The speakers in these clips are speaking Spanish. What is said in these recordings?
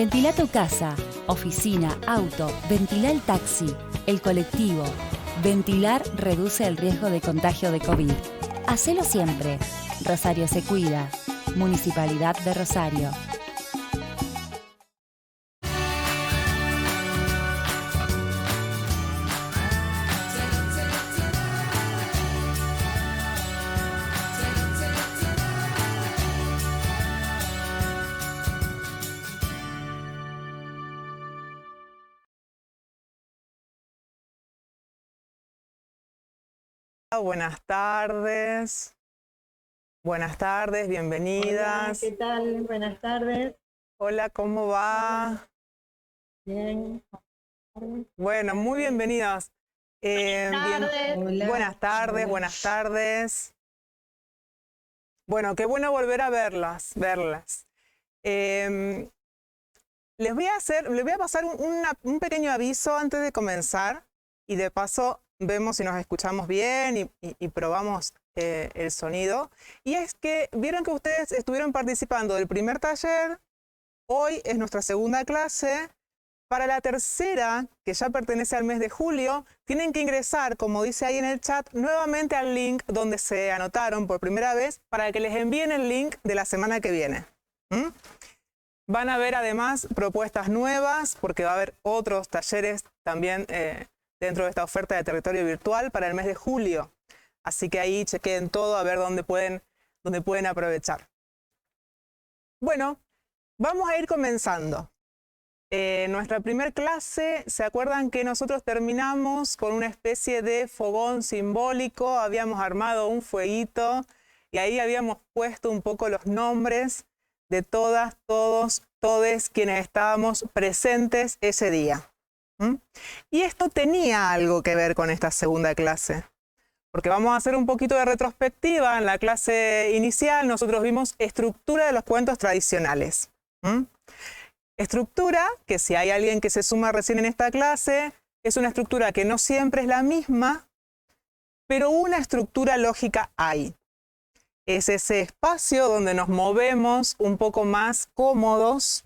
Ventila tu casa, oficina, auto, ventila el taxi, el colectivo. Ventilar reduce el riesgo de contagio de COVID. Hacelo siempre. Rosario se cuida. Municipalidad de Rosario. Buenas tardes. Buenas tardes, bienvenidas. Hola, ¿qué tal? Buenas tardes. Hola, ¿cómo va? Bien. Bueno, muy bienvenidas. Hola. Buenas tardes, Hola. buenas tardes. Bueno, qué bueno volver a verlas. Les voy a pasar un pequeño aviso antes de comenzar y de paso vemos si nos escuchamos bien y probamos el sonido. Y es que vieron que ustedes estuvieron participando del primer taller. Hoy es nuestra segunda clase. Para la tercera, que ya pertenece al mes de julio, tienen que ingresar, como dice ahí en el chat, nuevamente al link donde se anotaron por primera vez para que les envíen el link de la semana que viene. Van a haber además propuestas nuevas porque va a haber otros talleres también dentro de esta oferta de territorio virtual para el mes de julio. Así que ahí chequen todo a ver dónde pueden aprovechar. Bueno, vamos a ir comenzando. Nuestra primera clase, ¿se acuerdan que nosotros terminamos con una especie de fogón simbólico? Habíamos armado un fueguito y ahí habíamos puesto un poco los nombres de todas, todos, todes quienes estábamos presentes ese día. Y esto tenía algo que ver con esta segunda clase, porque vamos a hacer un poquito de retrospectiva. En la clase inicial nosotros vimos estructura de los cuentos tradicionales. Estructura que, si hay alguien que se suma recién en esta clase, es una estructura que no siempre es la misma, pero una estructura lógica hay. Es ese espacio donde nos movemos un poco más cómodos,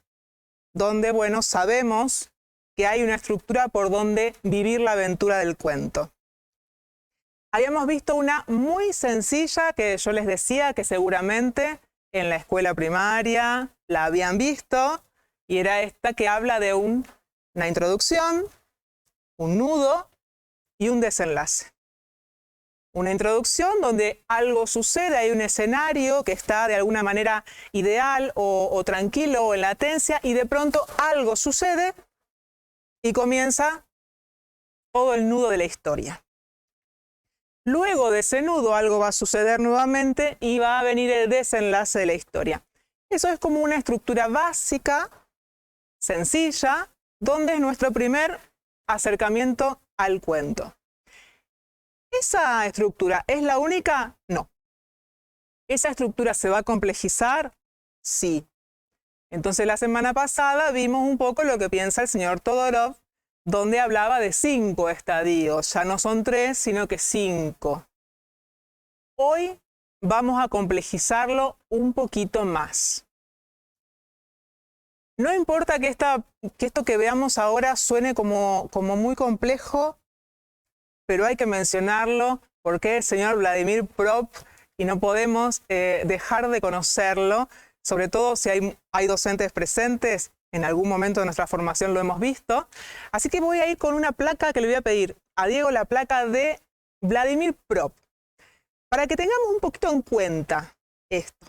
donde, bueno, sabemos que hay una estructura por donde vivir la aventura del cuento. Habíamos visto una muy sencilla que yo les decía que seguramente en la escuela primaria la habían visto, y era esta que habla de una introducción, un nudo y un desenlace. Una introducción donde algo sucede, hay un escenario que está de alguna manera ideal o tranquilo o en latencia, y de pronto algo sucede y comienza todo el nudo de la historia. Luego de ese nudo algo va a suceder nuevamente y va a venir el desenlace de la historia. Eso es como una estructura básica, sencilla, donde es nuestro primer acercamiento al cuento. ¿Esa estructura es la única? No. ¿Esa estructura se va a complejizar? Sí. Entonces la semana pasada vimos un poco lo que piensa el señor Todorov, donde hablaba de 5 estadios. Ya no son 3, sino que 5. Hoy vamos a complejizarlo un poquito más. No importa que esto que veamos ahora suene como muy complejo, pero hay que mencionarlo porque es el señor Vladimir Prop y no podemos dejar de conocerlo, sobre todo si hay docentes presentes. En algún momento de nuestra formación lo hemos visto. Así que voy a ir con una placa que le voy a pedir a Diego, la placa de Vladimir Prop, para que tengamos un poquito en cuenta esto.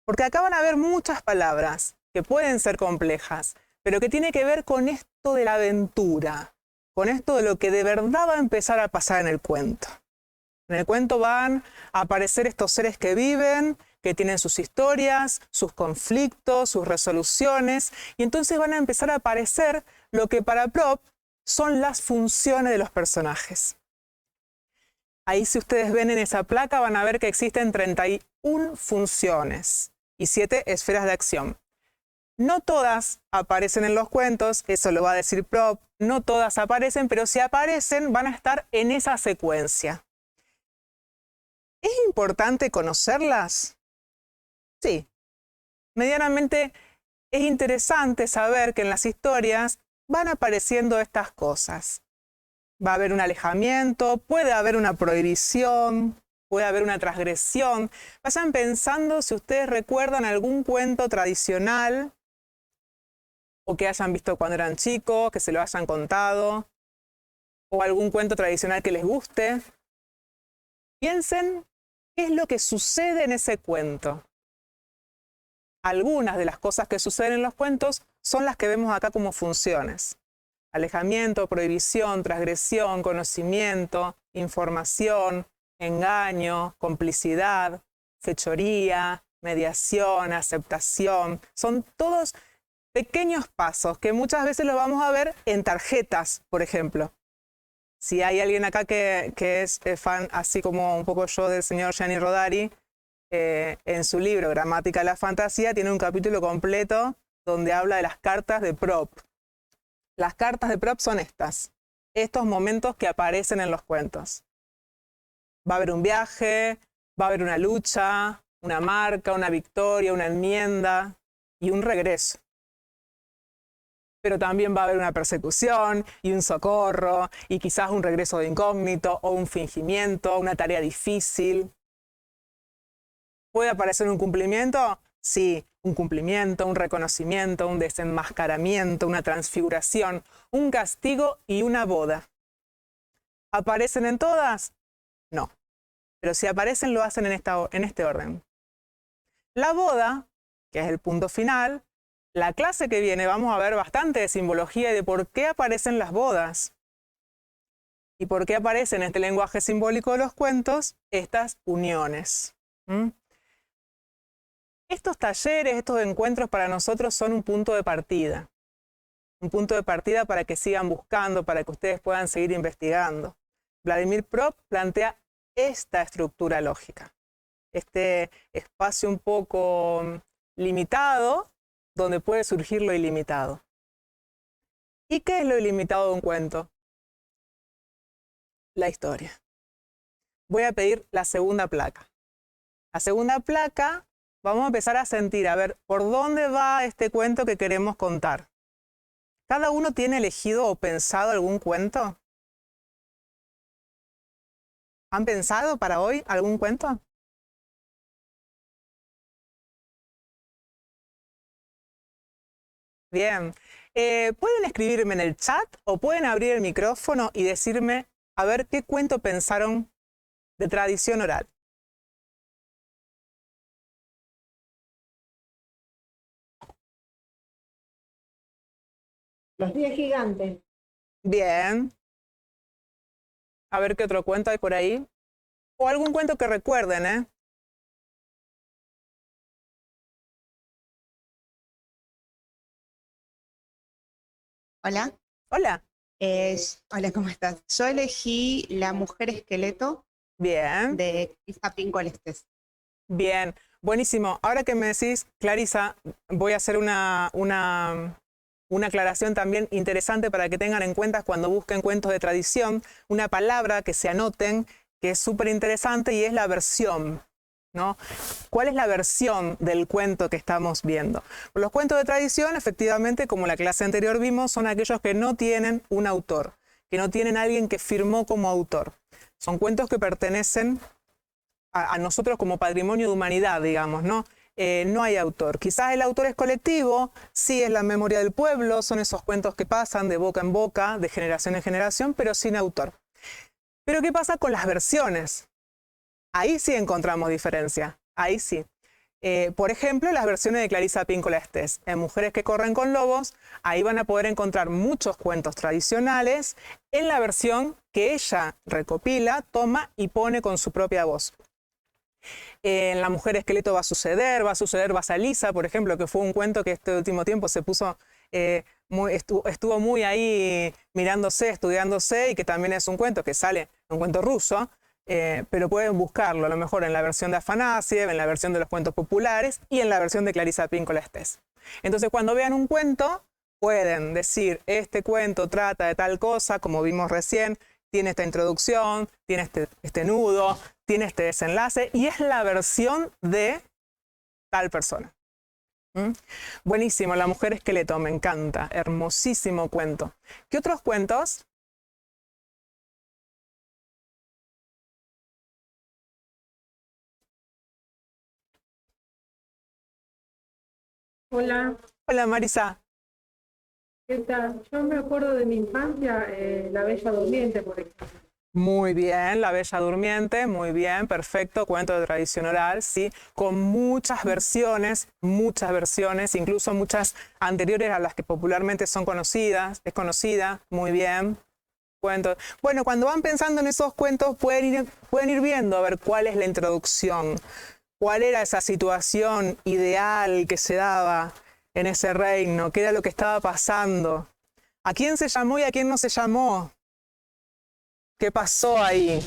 Porque acá van a haber muchas palabras que pueden ser complejas, pero que tiene que ver con esto de la aventura, con esto de lo que de verdad va a empezar a pasar en el cuento. En el cuento van a aparecer estos seres que viven, que tienen sus historias, sus conflictos, sus resoluciones, y entonces van a empezar a aparecer lo que para Prop son las funciones de los personajes. Ahí, si ustedes ven en esa placa, van a ver que existen 31 funciones y 7 esferas de acción. No todas aparecen en los cuentos, eso lo va a decir Prop, no todas aparecen, pero si aparecen van a estar en esa secuencia. ¿Es importante conocerlas? Sí. Medianamente es interesante saber que en las historias van apareciendo estas cosas. Va a haber un alejamiento, puede haber una prohibición, puede haber una transgresión. Vayan pensando si ustedes recuerdan algún cuento tradicional o que hayan visto cuando eran chicos, que se lo hayan contado, o algún cuento tradicional que les guste. Piensen qué es lo que sucede en ese cuento. Algunas de las cosas que suceden en los cuentos son las que vemos acá como funciones. Alejamiento, prohibición, transgresión, conocimiento, información, engaño, complicidad, fechoría, mediación, aceptación. Son todos pequeños pasos que muchas veces los vamos a ver en tarjetas, por ejemplo. Si hay alguien acá que es fan, así como un poco yo, del señor Gianni Rodari, en su libro Gramática de la Fantasía tiene un capítulo completo donde habla de las cartas de prop. Las cartas de prop son estos momentos que aparecen en los cuentos. Va a haber un viaje, va a haber una lucha, una marca, una victoria, una enmienda y un regreso. Pero también va a haber una persecución y un socorro y quizás un regreso de incógnito o un fingimiento, una tarea difícil. ¿Puede aparecer un cumplimiento? Sí, un cumplimiento, un reconocimiento, un desenmascaramiento, una transfiguración, un castigo y una boda. ¿Aparecen en todas? No. Pero si aparecen, lo hacen en este orden. La boda, que es el punto final, la clase que viene vamos a ver bastante de simbología y de por qué aparecen las bodas. Y por qué aparecen en este lenguaje simbólico de los cuentos estas uniones. Estos talleres, estos encuentros para nosotros son un punto de partida. Un punto de partida para que sigan buscando, para que ustedes puedan seguir investigando. Vladimir Prop plantea esta estructura lógica. Este espacio un poco limitado, donde puede surgir lo ilimitado. ¿Y qué es lo ilimitado de un cuento? La historia. Voy a pedir la segunda placa. La segunda placa, vamos a empezar a sentir, a ver, ¿por dónde va este cuento que queremos contar? ¿Cada uno tiene elegido o pensado algún cuento? ¿Han pensado para hoy algún cuento? Bien. Pueden escribirme en el chat o pueden abrir el micrófono y decirme a ver qué cuento pensaron de tradición oral. Los 10 gigantes. Bien. A ver qué otro cuento hay por ahí. O algún cuento que recuerden, ¿eh? Hola. Hola. Hola, ¿cómo estás? Yo elegí La Mujer Esqueleto Bien. de Clarisa Pinkola Estés. Bien. Buenísimo. Ahora que me decís, Clarisa, voy a hacer una aclaración también interesante para que tengan en cuenta cuando busquen cuentos de tradición, una palabra que se anoten, que es súper interesante y es la versión, ¿no? ¿Cuál es la versión del cuento que estamos viendo? Los cuentos de tradición, efectivamente, como la clase anterior vimos, son aquellos que no tienen un autor, que no tienen alguien que firmó como autor. Son cuentos que pertenecen a nosotros como patrimonio de humanidad, digamos, ¿no? No hay autor. Quizás el autor es colectivo, sí es la memoria del pueblo, son esos cuentos que pasan de boca en boca, de generación en generación, pero sin autor. Pero ¿qué pasa con las versiones? Ahí sí encontramos diferencia, ahí sí. Por ejemplo, las versiones de Clarisa Pinkola Estés. En Mujeres que corren con lobos, ahí van a poder encontrar muchos cuentos tradicionales en la versión que ella recopila, toma y pone con su propia voz. En La Mujer Esqueleto va a suceder Vasalisa, por ejemplo, que fue un cuento que este último tiempo se puso, estuvo muy ahí mirándose, estudiándose, y que también es un cuento que sale, un cuento ruso, pero pueden buscarlo a lo mejor en la versión de Afanasiev, en la versión de los cuentos populares y en la versión de Clarisa Pinkola Estés. Entonces, cuando vean un cuento, pueden decir, este cuento trata de tal cosa, como vimos recién, tiene esta introducción, tiene este nudo, tiene este desenlace, y es la versión de tal persona. ¿Mm? Buenísimo, La mujer esqueleto, me encanta. Hermosísimo cuento. ¿Qué otros cuentos? Hola, Hola, Marisa. ¿qué tal? Yo me acuerdo de mi infancia, La Bella Durmiente, por ejemplo. Muy bien, La Bella Durmiente, muy bien, perfecto, cuento de tradición oral, sí, con muchas versiones, incluso muchas anteriores a las que popularmente son conocidas, es conocida, muy bien. Cuento. Bueno, cuando van pensando en esos cuentos pueden ir viendo a ver cuál es la introducción, cuál era esa situación ideal que se daba en ese reino, qué era lo que estaba pasando, a quién se llamó y a quién no se llamó. ¿Qué pasó ahí?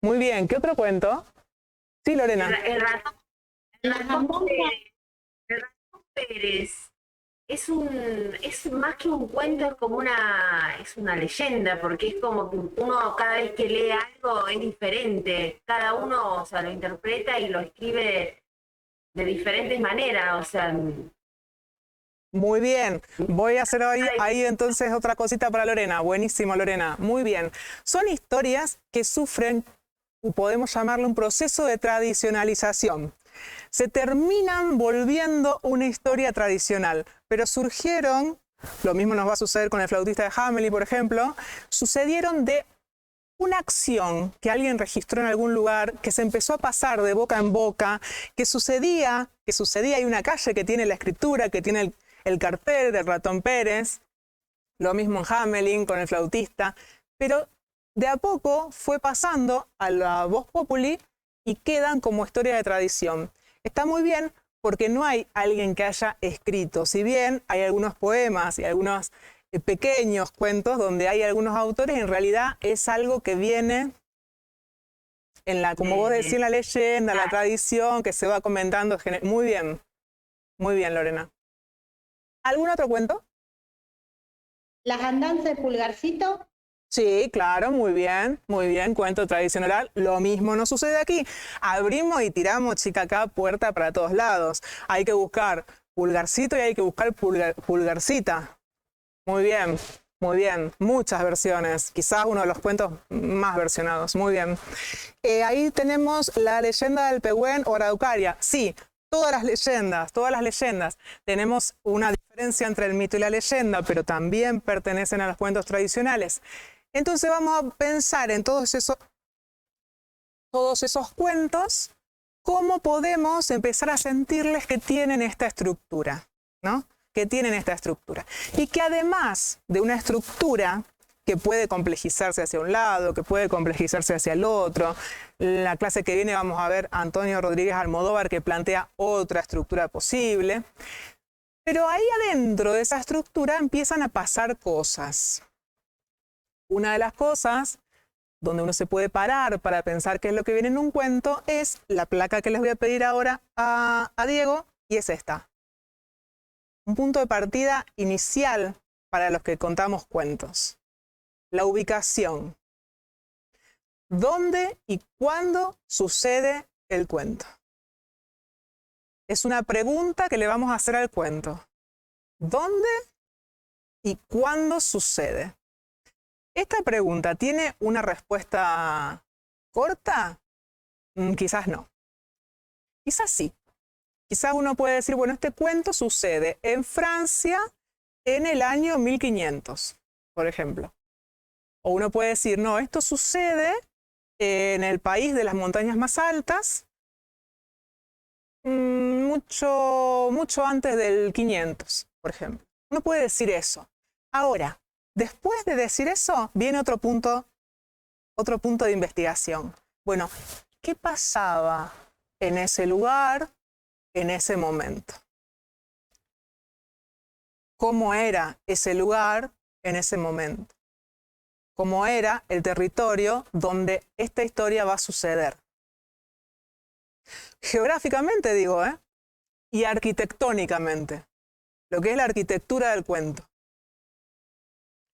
Muy bien, ¿qué otro cuento? Sí, Lorena. El ratón Pérez. El ratón Pérez es más que un cuento, es una leyenda, porque es como que uno cada vez que lee algo es diferente. Cada uno, o sea, lo interpreta y lo escribe de diferentes maneras, o sea. Muy bien, voy a hacer ahí entonces otra cosita para Lorena. Buenísimo, Lorena. Muy bien. Son historias que sufren, podemos llamarlo un proceso de tradicionalización. Se terminan volviendo una historia tradicional, pero surgieron, lo mismo nos va a suceder con el flautista de Hamelin, por ejemplo, sucedieron de una acción que alguien registró en algún lugar, que se empezó a pasar de boca en boca, que sucedía, hay una calle que tiene la escritura, que tiene el cartel del ratón Pérez, lo mismo en Hamelin con el flautista, pero de a poco fue pasando a la voz populi y quedan como historia de tradición. Está muy bien porque no hay alguien que haya escrito, si bien hay algunos poemas y algunos pequeños cuentos donde hay algunos autores, en realidad es algo que viene en la, como vos decís, la leyenda, la tradición, que se va comentando. Muy bien, Lorena. ¿Algún otro cuento? Las andanzas de Pulgarcito. Sí, claro, muy bien, cuento tradicional. Lo mismo nos sucede aquí. Abrimos y tiramos, chica, acá, puerta para todos lados. Hay que buscar Pulgarcito y hay que buscar Pulgarcita. Muy bien, muchas versiones. Quizás uno de los cuentos más versionados. Muy bien. Ahí tenemos la leyenda del Pehuen o Araucaria. Sí, todas las leyendas. Tenemos una diferencia entre el mito y la leyenda, pero también pertenecen a los cuentos tradicionales. Entonces vamos a pensar en todos esos cuentos, cómo podemos empezar a sentirles que tienen esta estructura, ¿no? Que tienen esta estructura. Y que además de una estructura que puede complejizarse hacia un lado, que puede complejizarse hacia el otro. La clase que viene vamos a ver a Antonio Rodríguez Almodóvar, que plantea otra estructura posible. Pero ahí adentro de esa estructura empiezan a pasar cosas. Una de las cosas donde uno se puede parar para pensar qué es lo que viene en un cuento es la placa que les voy a pedir ahora a Diego, y es esta. Un punto de partida inicial para los que contamos cuentos. La ubicación. ¿Dónde y cuándo sucede el cuento? Es una pregunta que le vamos a hacer al cuento. ¿Dónde y cuándo sucede? ¿Esta pregunta tiene una respuesta corta? Quizás no. Quizás sí. Quizás uno puede decir, bueno, este cuento sucede en Francia en el año 1500, por ejemplo. O uno puede decir, no, esto sucede en el país de las montañas más altas, mucho antes del 500, por ejemplo. Uno puede decir eso. Ahora, después de decir eso, viene otro punto de investigación. Bueno, ¿qué pasaba en ese lugar, en ese momento? ¿Cómo era ese lugar en ese momento? ¿Cómo era el territorio donde esta historia va a suceder? Geográficamente digo, y arquitectónicamente. Lo que es la arquitectura del cuento.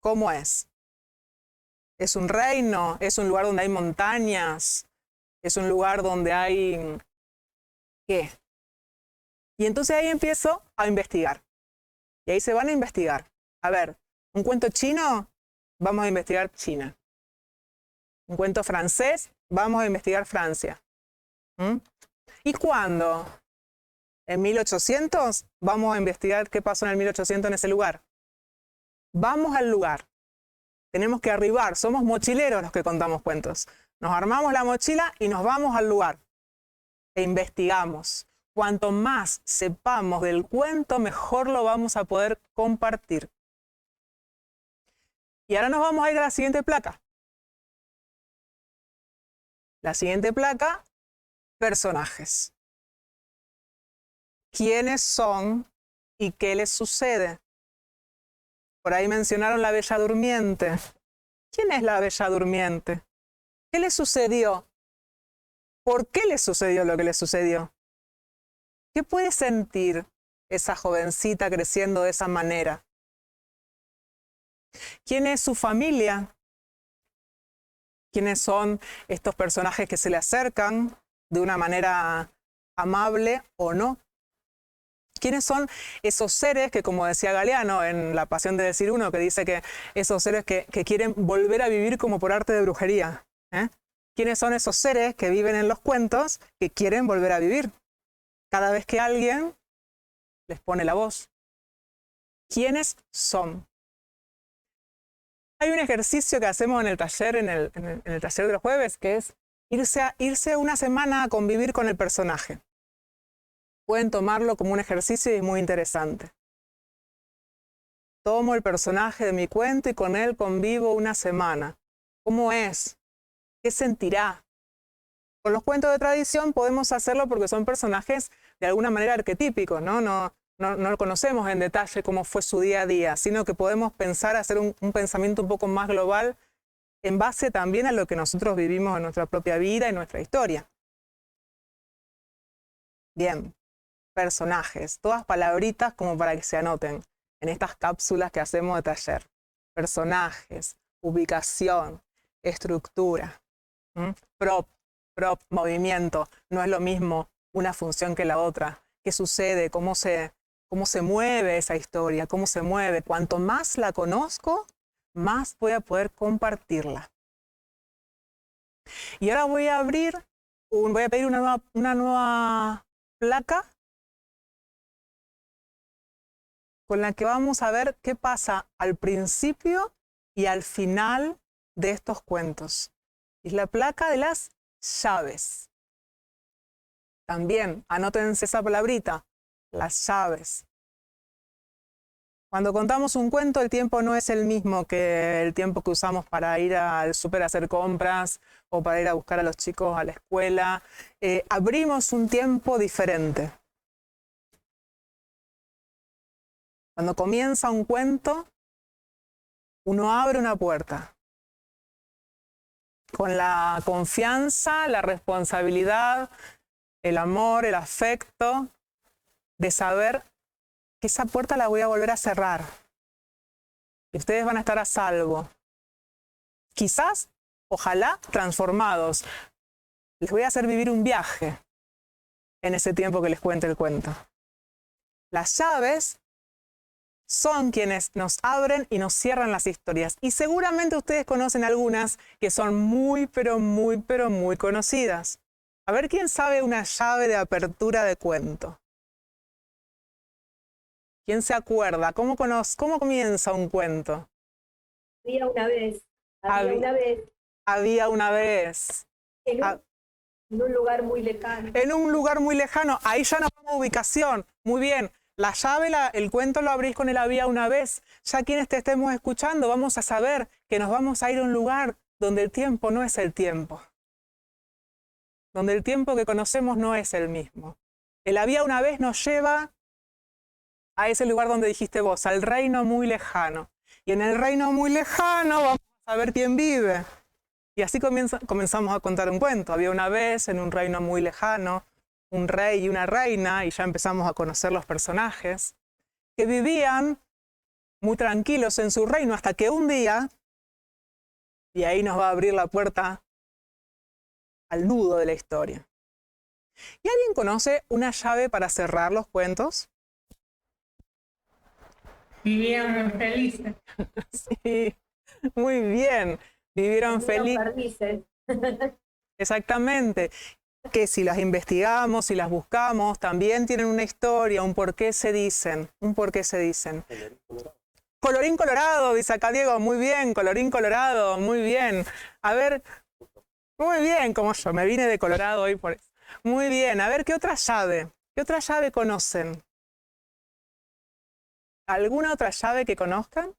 ¿Cómo es? ¿Es un reino? ¿Es un lugar donde hay montañas? ¿Es un lugar donde hay... ¿qué? Y entonces ahí empiezo a investigar. Y ahí se van a investigar. A ver, un cuento chino, vamos a investigar China. Un cuento francés, vamos a investigar Francia. ¿Mm? ¿Y cuándo? ¿En 1800? Vamos a investigar qué pasó en el 1800 en ese lugar. Vamos al lugar. Tenemos que arribar. Somos mochileros los que contamos cuentos. Nos armamos la mochila y nos vamos al lugar. E investigamos. Cuanto más sepamos del cuento, mejor lo vamos a poder compartir. Y ahora nos vamos a ir a la siguiente placa. La siguiente placa, personajes. ¿Quiénes son y qué les sucede? Por ahí mencionaron la Bella Durmiente. ¿Quién es la Bella Durmiente? ¿Qué le sucedió? ¿Por qué le sucedió lo que le sucedió? ¿Qué puede sentir esa jovencita creciendo de esa manera? ¿Quién es su familia? ¿Quiénes son estos personajes que se le acercan de una manera amable o no? ¿Quiénes son esos seres que, como decía Galeano en La Pasión de Decir Uno, que dice que esos seres que quieren volver a vivir como por arte de brujería? ¿Quiénes son esos seres que viven en los cuentos que quieren volver a vivir? Cada vez que alguien les pone la voz. ¿Quiénes son? Hay un ejercicio que hacemos en el taller, en el taller de los jueves, que es irse una semana a convivir con el personaje. Pueden tomarlo como un ejercicio y es muy interesante. Tomo el personaje de mi cuento y con él convivo una semana. ¿Cómo es? ¿Qué sentirá? Con los cuentos de tradición podemos hacerlo porque son personajes de alguna manera arquetípicos, ¿no? No lo conocemos en detalle cómo fue su día a día, sino que podemos pensar, hacer un pensamiento un poco más global en base también a lo que nosotros vivimos en nuestra propia vida y nuestra historia. Bien, personajes, todas palabritas como para que se anoten en estas cápsulas que hacemos de taller. Personajes, ubicación, estructura, prop, movimiento. No es lo mismo una función que la otra. ¿Qué sucede? ¿Cómo se mueve esa historia? ¿Cómo se mueve? Cuanto más la conozco, más voy a poder compartirla. Y ahora voy a pedir una nueva placa con la que vamos a ver qué pasa al principio y al final de estos cuentos. Es la placa de las llaves. También anótense esa palabrita, las llaves. Cuando contamos un cuento, el tiempo no es el mismo que el tiempo que usamos para ir al súper a hacer compras o para ir a buscar a los chicos a la escuela. Abrimos un tiempo diferente. Cuando comienza un cuento, uno abre una puerta. Con la confianza, la responsabilidad, el amor, el afecto de saber que esa puerta la voy a volver a cerrar. Y ustedes van a estar a salvo. Quizás, ojalá, transformados. Les voy a hacer vivir un viaje en ese tiempo que les cuente el cuento. Las llaves son quienes nos abren y nos cierran las historias. Y seguramente ustedes conocen algunas que son muy, pero muy conocidas. A ver quién sabe una llave de apertura de cuento. ¿Quién se acuerda? ¿Cómo comienza un cuento? Había una vez. Había una vez. En un lugar muy lejano. En un lugar muy lejano. Ahí ya nos vamos a ubicación. Muy bien. La llave, el cuento lo abrís con el había una vez. Ya quienes te estemos escuchando vamos a saber que nos vamos a ir a un lugar donde el tiempo no es el tiempo. Donde el tiempo que conocemos no es el mismo. El había una vez nos lleva a ese lugar donde dijiste vos, al reino muy lejano. Y en el reino muy lejano vamos a saber quién vive. Y así comenzamos a contar un cuento. Había una vez en un reino muy lejano, un rey y una reina, y ya empezamos a conocer los personajes, que vivían muy tranquilos en su reino hasta que un día, y ahí nos va a abrir la puerta al nudo de la historia. ¿Y alguien conoce una llave para cerrar los cuentos? Vivían muy felices. Sí, muy bien. Vivieron felices. Perdices. Exactamente. Que si las investigamos, si las buscamos, también tienen una historia, un por qué se dicen. Un por qué se dicen. Colorín colorado, dice acá Diego. Muy bien, colorín colorado, muy bien. A ver, muy bien, como yo, me vine de Colorado hoy por eso. Muy bien, a ver, ¿qué otra llave? ¿Qué otra llave conocen? ¿Alguna otra llave que conozcan?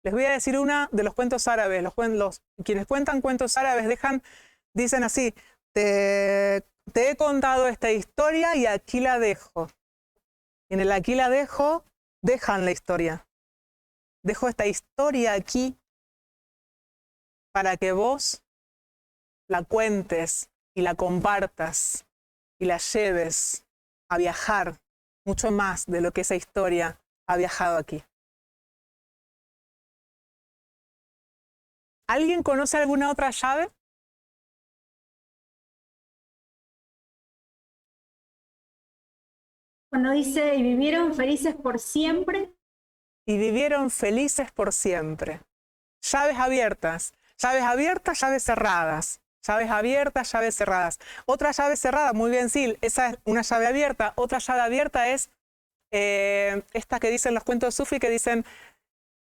Les voy a decir una de los cuentos árabes. Quienes cuentan cuentos árabes dicen así, te he contado esta historia y aquí la dejo. Y en el aquí la dejo, dejan la historia. Dejo esta historia aquí para que vos la cuentes y la compartas y la lleves a viajar mucho más de lo que esa historia ha viajado aquí. ¿Alguien conoce alguna otra llave? Cuando dice, y vivieron felices por siempre, Y vivieron felices por siempre. Llaves abiertas, llaves cerradas. Llaves abiertas, llaves cerradas. Otra llave cerrada, muy bien, Sil, esa es una llave abierta. Otra llave abierta es esta que dicen los cuentos sufí, que dicen,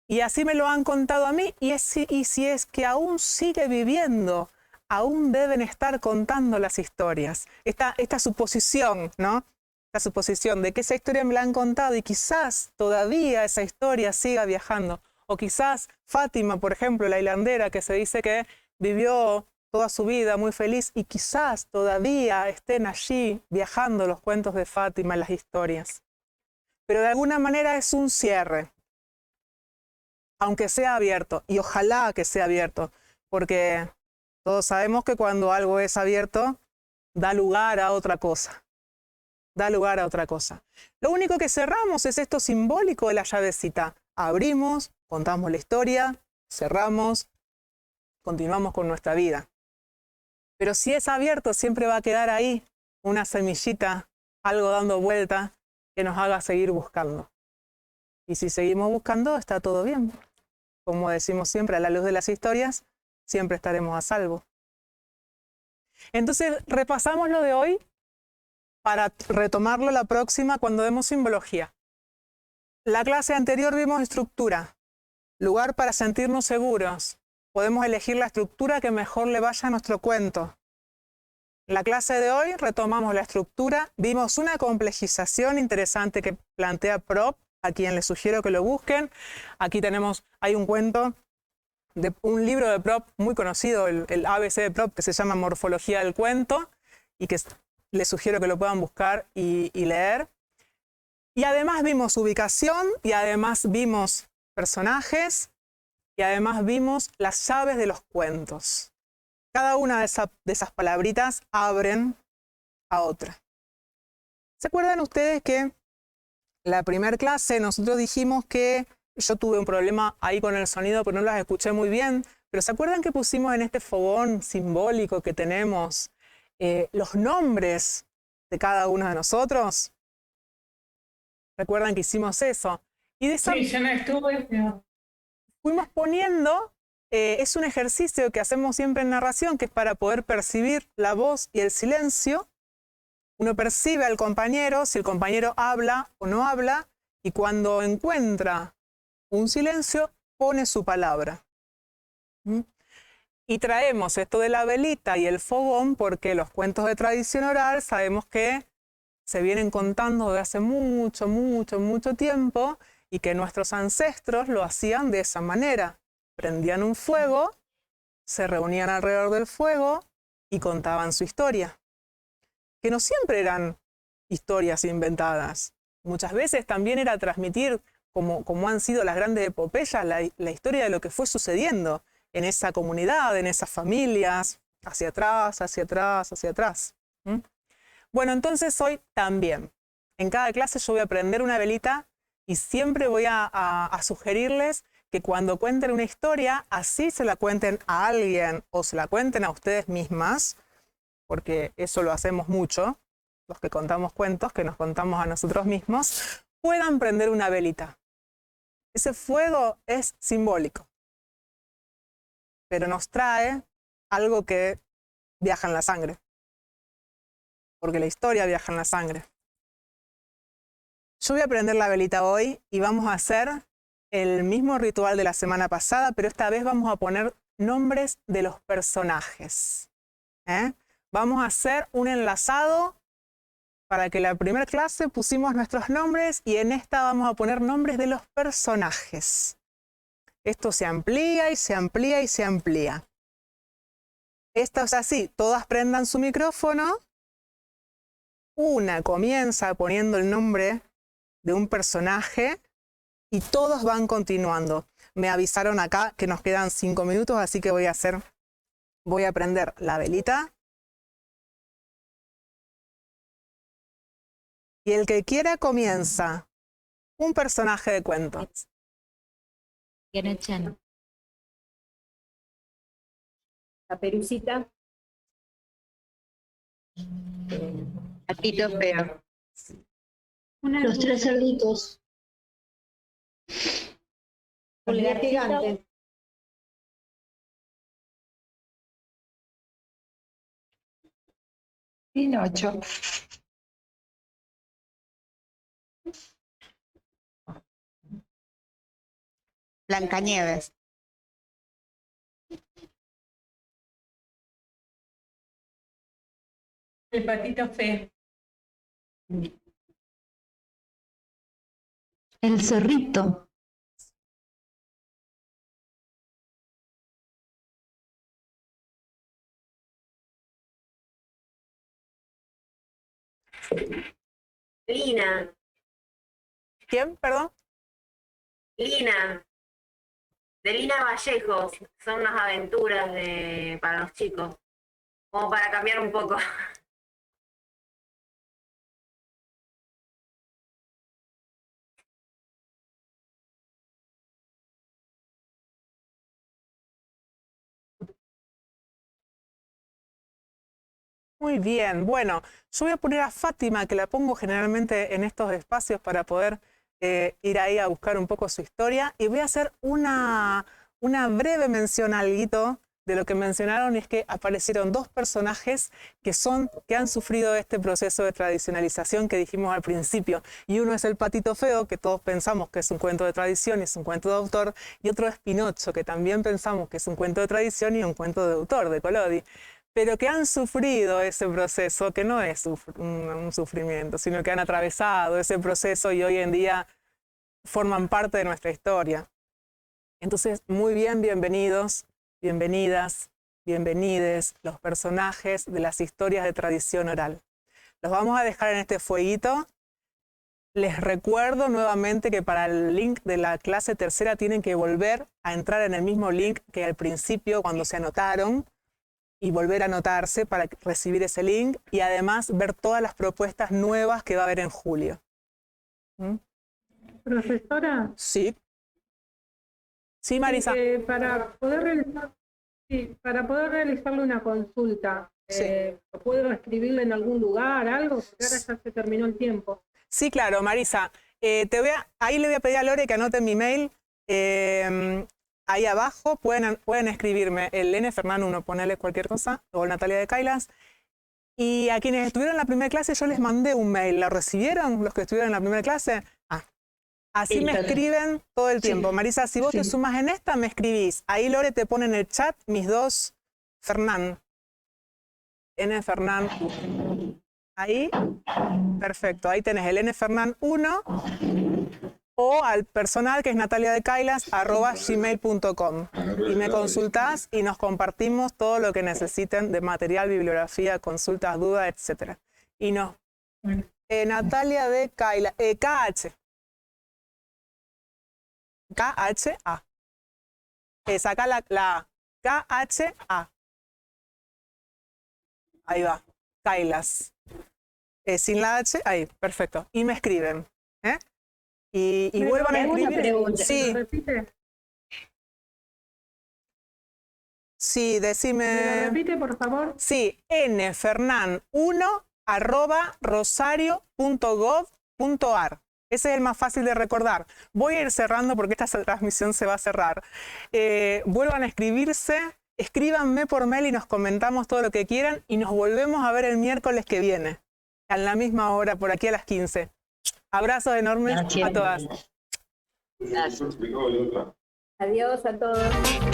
y así me lo han contado a mí, y si es que aún sigue viviendo, aún deben estar contando las historias. Esta suposición, ¿no? La suposición de que esa historia me la han contado y quizás todavía esa historia siga viajando. O quizás Fátima, por ejemplo, la hilandera, que se dice que vivió toda su vida muy feliz y quizás todavía estén allí viajando los cuentos de Fátima, las historias. Pero de alguna manera es un cierre, aunque sea abierto, y ojalá que sea abierto, porque todos sabemos que cuando algo es abierto, da lugar a otra cosa. Da lugar a otra cosa. Lo único que cerramos es esto simbólico de la llavecita. Abrimos, contamos la historia, cerramos, continuamos con nuestra vida. Pero si es abierto, siempre va a quedar ahí una semillita, algo dando vuelta, que nos haga seguir buscando. Y si seguimos buscando, está todo bien. Como decimos siempre, a la luz de las historias, siempre estaremos a salvo. Entonces, repasamos lo de hoy para retomarlo la próxima cuando demos simbología. La clase anterior vimos estructura, lugar para sentirnos seguros. Podemos elegir la estructura que mejor le vaya a nuestro cuento. En la clase de hoy retomamos la estructura, vimos una complejización interesante que plantea Prop, a quien les sugiero que lo busquen. Aquí hay un cuento, un libro de Prop muy conocido, el ABC de Prop, que se llama Morfología del cuento, y que les sugiero que lo puedan buscar y leer. Y además vimos ubicación, y además vimos personajes, y además vimos las llaves de los cuentos. Cada una de esas palabritas abren a otra. ¿Se acuerdan ustedes que la primera clase nosotros dijimos que yo tuve un problema ahí con el sonido, pero no las escuché muy bien? Pero ¿se acuerdan que pusimos en este fogón simbólico que tenemos los nombres de cada uno de nosotros? ¿Recuerdan que hicimos eso? Y de esa Sí, yo no estuve, pero... fuimos poniendo, es un ejercicio que hacemos siempre en narración, que es para poder percibir la voz y el silencio. Uno percibe al compañero, si el compañero habla o no habla, y cuando encuentra un silencio, pone su palabra. Y traemos esto de la velita y el fogón porque los cuentos de tradición oral sabemos que se vienen contando desde hace mucho, mucho, mucho tiempo y que nuestros ancestros lo hacían de esa manera. Prendían un fuego, se reunían alrededor del fuego y contaban su historia. Que no siempre eran historias inventadas. Muchas veces también era transmitir, como han sido las grandes epopeyas, la historia de lo que fue sucediendo en esa comunidad, en esas familias, hacia atrás, hacia atrás, hacia atrás. Bueno, entonces hoy también. En cada clase yo voy a prender una velita y siempre voy a sugerirles que cuando cuenten una historia, así se la cuenten a alguien o se la cuenten a ustedes mismas, porque eso lo hacemos mucho, los que contamos cuentos, que nos contamos a nosotros mismos, puedan prender una velita. Ese fuego es simbólico, pero nos trae algo que viaja en la sangre, porque la historia viaja en la sangre. Yo voy a prender la velita hoy y vamos a hacer el mismo ritual de la semana pasada, pero esta vez vamos a poner nombres de los personajes. Vamos a hacer un enlazado para que la primera clase pusimos nuestros nombres y en esta vamos a poner nombres de los personajes. Esto se amplía y se amplía y se amplía. Esto es así, todas prendan su micrófono. Una comienza poniendo el nombre de un personaje y todos van continuando. Me avisaron acá que nos quedan 5 minutos, así que voy a prender la velita. Y el que quiera comienza. Un personaje de cuento. Caperucita. Patito Feo. Los tres cerditos. Pulgar gigante. Pinocho. Blancanieves. El patito feo. El zorrito. Lina. ¿Quién? Perdón. Lina. De Lina Vallejos. Son unas aventuras para los chicos. Como para cambiar un poco. Muy bien, bueno, yo voy a poner a Fátima, que la pongo generalmente en estos espacios para poder ir ahí a buscar un poco su historia. Y voy a hacer una breve mención a algo de lo que mencionaron, y es que aparecieron 2 personajes que han sufrido este proceso de tradicionalización que dijimos al principio. Y uno es el Patito Feo, que todos pensamos que es un cuento de tradición y es un cuento de autor, y otro es Pinocho, que también pensamos que es un cuento de tradición y un cuento de autor, de Collodi, pero que han sufrido ese proceso, que no es un sufrimiento, sino que han atravesado ese proceso y hoy en día forman parte de nuestra historia. Entonces, muy bien, bienvenidos, bienvenidas, bienvenides los personajes de las historias de tradición oral. Los vamos a dejar en este fueguito. Les recuerdo nuevamente que para el link de la clase tercera tienen que volver a entrar en el mismo link que al principio cuando se anotaron, y volver a anotarse para recibir ese link y además ver todas las propuestas nuevas que va a haber en julio. Profesora. Sí. Sí, Marisa. Para poder realizarle una consulta, ¿puedo escribirle en algún lugar, algo? Porque ahora ya se terminó el tiempo. Sí, claro, Marisa. Ahí le voy a pedir a Lore que anote mi mail. Ahí abajo pueden escribirme el N Fernán 1, ponerle cualquier cosa, o Natalia de Kailas. Y a quienes estuvieron en la primera clase yo les mandé un mail. ¿Lo recibieron los que estuvieron en la primera clase? Así me escriben todo el tiempo. Sí. Marisa, si vos te sumas en esta, me escribís. Ahí Lore te pone en el chat mis 2 Fernán. N Fernán. Ahí, perfecto. Ahí tenés el N Fernán 1. O al personal que es nataliadekailas@gmail.com y me consultás y nos compartimos todo lo que necesiten de material, bibliografía, consultas, dudas, etc. Y nos Natalia de Kailas, KHA. Saca la KHA. Ahí va, Kailas. Sin la H, ahí, perfecto. Y me escriben. Y vuelvan a escribir. Sí. Sí, ¿Me lo decime. repite, por favor? Sí, nfernan1@rosario.gov.ar. Ese es el más fácil de recordar. Voy a ir cerrando porque esta transmisión se va a cerrar. Vuelvan a escribirse, escríbanme por mail y nos comentamos todo lo que quieran y nos volvemos a ver el miércoles que viene, a la misma hora, por aquí a las 15. Abrazos enormes a todas. Gracias. Adiós a todos.